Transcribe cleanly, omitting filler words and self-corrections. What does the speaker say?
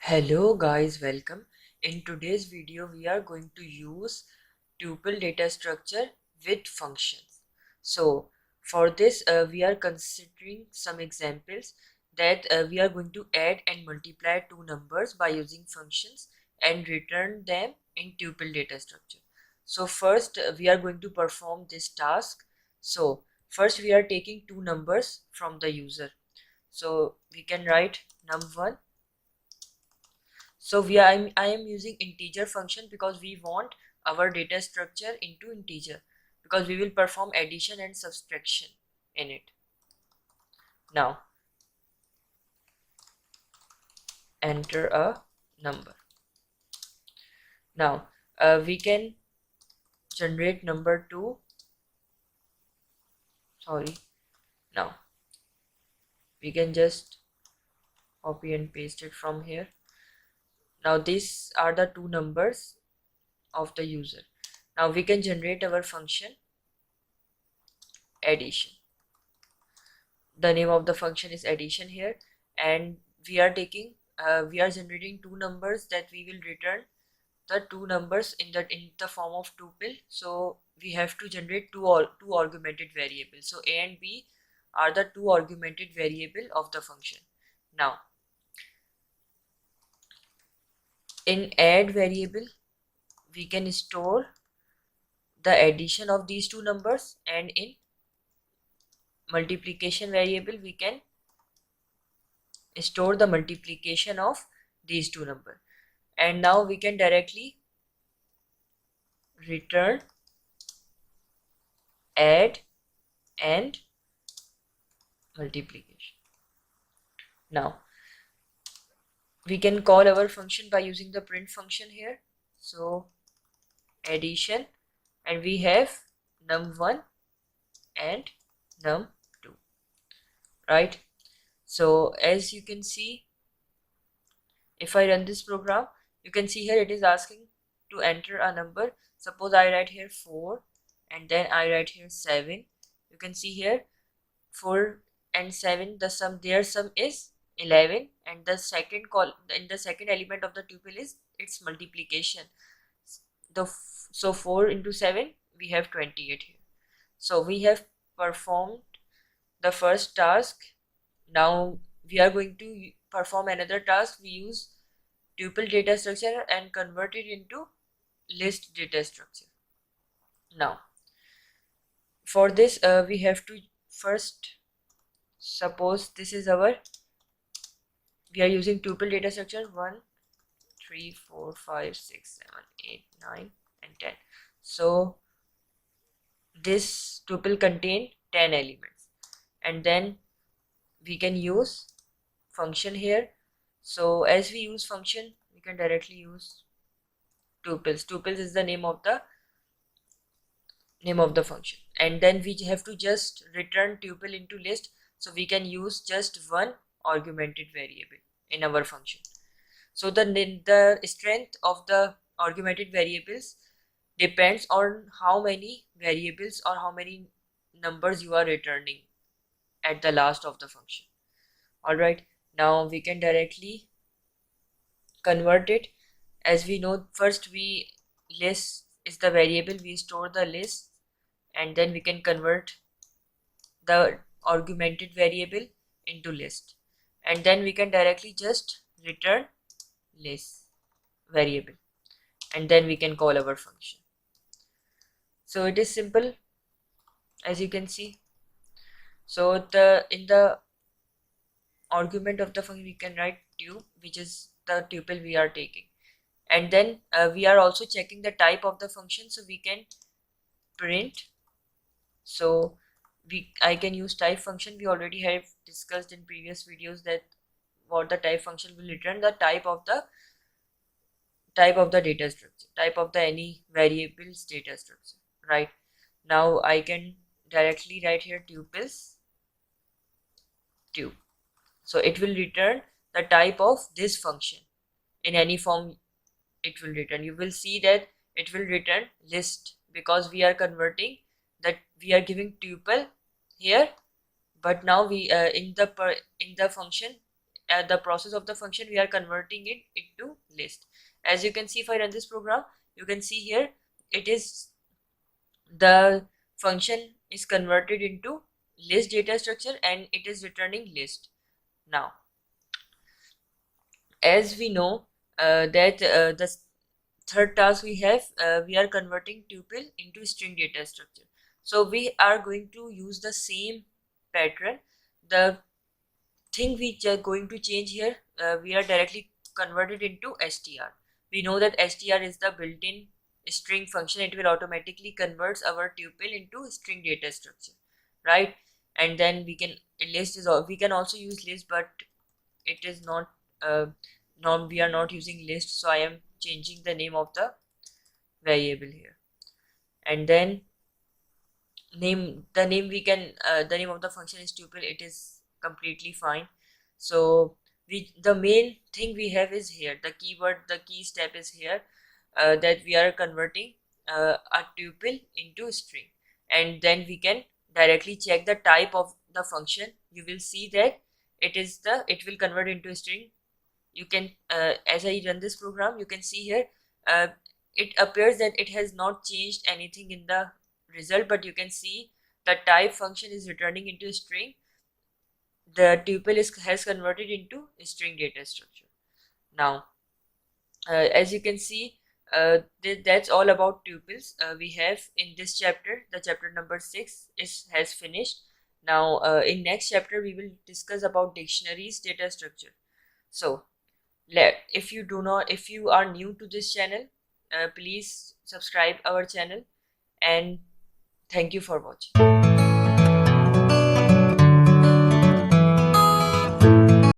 Hello guys, welcome. In today's video we are going to use tuple data structure with functions. So for this we are considering some examples that we are going to add and multiply two numbers by using functions and return them in tuple data structure. So first we are going to perform this task. So first we are taking two numbers from the user. So we can write num1. So I am using integer function because we want our data structure into integer because we will perform addition and subtraction in it. Now enter a number. Now we can generate number 2. Sorry. Now we can just copy and paste it from here. Now these are the two numbers of the user. Now we can generate our function addition. The name of the function is addition here, and we are generating two numbers that we will return the two numbers in the form of tuple. So we have to generate two augmented variables. So a and b are the two augmented variable of the function. Now in add variable we can store the addition of these two numbers, and in multiplication variable we can store the multiplication of these two numbers. And now we can directly return add and multiplication. Now we can call our function by using the print function here. So addition, and we have num1 and num2, right? So as you can see, if I run this program, you can see here it is asking to enter a number. Suppose I write here 4 and then I write here 7. You can see here 4 and 7, their sum is 11, and the second element of the tuple is its multiplication. So 4 into 7, we have 28 here. So we have performed the first task. Now we are going to perform another task. We use tuple data structure and convert it into list data structure. Now for this we have to first, suppose this is we are using tuple data structure 1 3 4 5 6 7 8 9 and 10. So this tuple contain 10 elements, and then we can use function here. So as we use function, we can directly use tuples is the name of the function, and then we have to just return tuple into list. So we can use just one augmented variable in our function. So the strength of the augmented variables depends on how many variables or how many numbers you are returning at the last of the function. Alright, now we can directly convert it. As we know, first list is the variable, we store the list, and then we can convert the augmented variable into list, and then we can directly just return list variable, and then we can call our function. So it is simple, as you can see. So in the argument of the function we can write tube, which is the tuple we are taking, and then we are also checking the type of the function. So we can print. So I can use type function. We already have discussed in previous videos that what the type function will return the type of the data structure, type of the any variables data structure, right? Now I can directly write here tuples tube. So it will return the type of this function in any form it will return. You will see that it will return list because we are converting that, we are giving tuple here, but now we in the function the process of the function, we are converting it into list. As you can see, if I run this program, you can see here it is the function is converted into list data structure and it is returning list. Now, as we know that the third task we have, we are converting tuple into string data structure. So we are going to use the same pattern. The thing we are going to change here, we are directly converted into str. We know that str is the built-in string function. It will automatically converts our tuple into string data structure, right? And then we can list is all, we can also use list, but it is not we are not using list, so I am changing the name of the variable here. And then name we can the name of the function is tuple. It is completely fine. So the main thing we have is here, the keyword, the key step is here, that we are converting a tuple into a string, and then we can directly check the type of the function. You will see that it will convert into a string. You can as I run this program, you can see here uh, it appears that it has not changed anything in the result, but you can see the type function is returning into a string. The tuple has converted into a string data structure. Now as you can see, that's all about tuples we have in this chapter. The chapter number 6 has finished. Now in next chapter we will discuss about dictionaries data structure. So if you are new to this channel, please subscribe our channel, and thank you for watching.